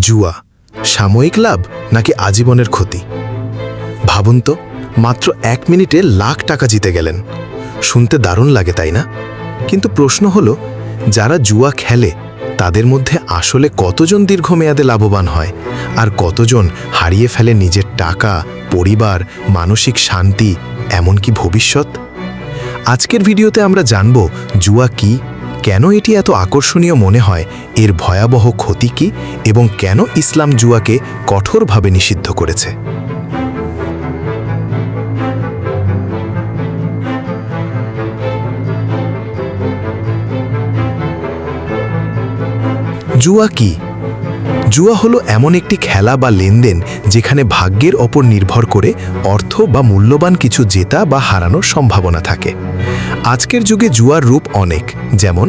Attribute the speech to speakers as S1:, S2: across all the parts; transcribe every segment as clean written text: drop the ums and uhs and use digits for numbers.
S1: জুয়া সাময়িক লাভ নাকি আজীবনের ক্ষতি? ভাবুন তো, মাত্র 1 মিনিটে লাখ টাকা জিতে গেলেন। শুনতে দারুণ লাগে, তাই না? কিন্তু প্রশ্ন হলো, যারা জুয়া খেলে তাদের মধ্যে আসলে কতজন দীর্ঘমেয়াদে লাভবান হয়, আর কতজন হারিয়ে ফেলে নিজের টাকা, পরিবার, মানসিক শান্তি, এমনকি ভবিষ্যৎ? আজকের ভিডিওতে আমরা জানব জুয়া কি, কেন এটি এত আকর্ষণীয় মনে হয়, এর ভয়াবহ ক্ষতি কি, এবং কেন ইসলাম জুয়াকে কঠোরভাবে নিষিদ্ধ করেছে। জুয়া কি? জুয়া হলো এমন একটি খেলা বা লেনদেন যেখানে ভাগ্যের ওপর নির্ভর করে অর্থ বা মূল্যবান কিছু জেতা বা হারানোর সম্ভাবনা থাকে। আজকের যুগে জুয়ার রূপ অনেক, যেমন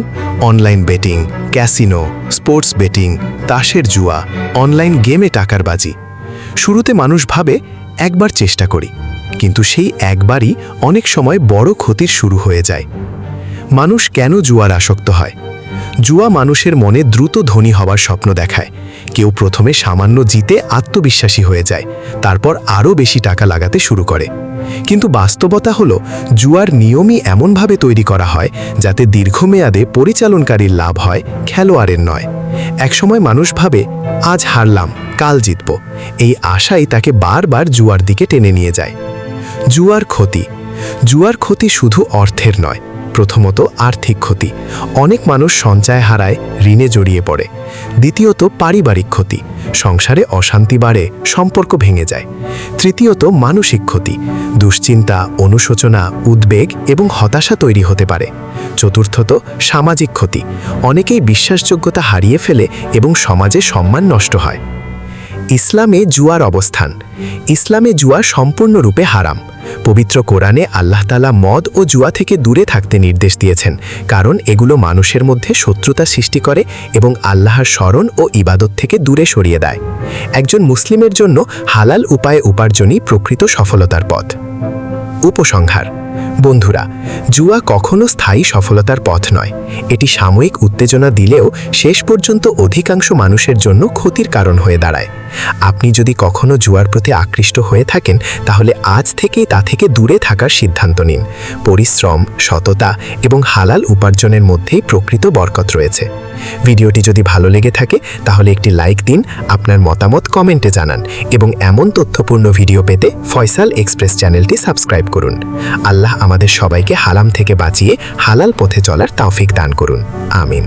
S1: online betting, casino, sports betting, তাসের জুয়া, অনলাইন গেমে টাকার বাজি। শুরুতে মানুষ ভাবে একবার চেষ্টা করি, কিন্তু সেই একবারই অনেক সময় বড় ক্ষতির শুরু হয়ে যায়। মানুষ কেন জুয়ার আসক্ত হয়? জুয়া মানুষের মনে দ্রুত ধনী হওয়ার স্বপ্ন দেখায়। কেউ প্রথমে সামান্য জিতে আত্মবিশ্বাসী হয়ে যায়, তারপর আরও বেশি টাকা লাগাতে শুরু করে। কিন্তু বাস্তবতা হলো, জুয়ার নিয়মই এমনভাবে তৈরি করা হয় যাতে দীর্ঘমেয়াদে পরিচালনকারীর লাভ হয়, খেলোয়াড়ের নয়। একসময় মানুষ ভাবে, আজ হারলাম, কাল জিতব। এই আশাই তাকে বারবার জুয়ার দিকে টেনে নিয়ে যায়। জুয়ার ক্ষতি। জুয়ার ক্ষতি শুধু অর্থের নয়, প্রথমত আর্থিক ক্ষতি। অনেক মানুষ সঞ্চয় হারায়, ঋণে জড়িয়ে পড়ে। দ্বিতীয়ত পারিবারিক ক্ষতি, সংসারে অশান্তি বাড়ে, সম্পর্ক ভেঙে যায়। তৃতীয়ত মানসিক ক্ষতি, দুশ্চিন্তা, অনুশোচনা, উদ্বেগ এবং হতাশা তৈরি হতে পারে। চতুর্থত সামাজিক ক্ষতি, অনেকেই বিশ্বাসযোগ্যতা হারিয়ে ফেলে এবং সমাজে সম্মান নষ্ট হয়। ইসলামে জুয়ার অবস্থান। ইসলামে জুয়া সম্পূর্ণরূপে হারাম। পবিত্র কোরআনে আল্লাহ তাআলা মদ ও জুয়া থেকে দূরে থাকতে নির্দেশ দিয়েছেন, কারণ এগুলো মানুষের মধ্যে শত্রুতা সৃষ্টি করে এবং আল্লাহর স্মরণ ও ইবাদত থেকে দূরে সরিয়ে দেয়। একজন মুসলিমের জন্য হালাল উপায়ে উপার্জনই প্রকৃত সফলতার পথ। উপসংহার: বন্ধুরা, জুয়া কখনো স্থায়ী সফলতার পথ নয়। এটি সাময়িক উত্তেজনা দিলেও শেষ পর্যন্ত অধিকাংশ মানুষের জন্য ক্ষতির কারণ হয়ে দাঁড়ায়। আপনি যদি কখনো জুয়ার প্রতি আকৃষ্ট হয়ে থাকেন, তাহলে আজ থেকেই তা থেকে দূরে থাকার সিদ্ধান্ত নিন। পরিশ্রম, সততা এবং হালাল উপার্জনের মধ্যেই প্রকৃত বরকত রয়েছে। ভিডিওটি যদি ভালো লেগে থাকে তাহলে একটি লাইক দিন, আপনার মতামত কমেন্টে জানান এবং এমন তথ্যপূর্ণ ভিডিও পেতে ফয়সাল এক্সপ্রেস চ্যানেলটি সাবস্ক্রাইব করুন। আল্লাহ আমাদের সবাইকে হারাম থেকে বাঁচিয়ে হালাল পথে চলার তৌফিক দান করুন। আমিন।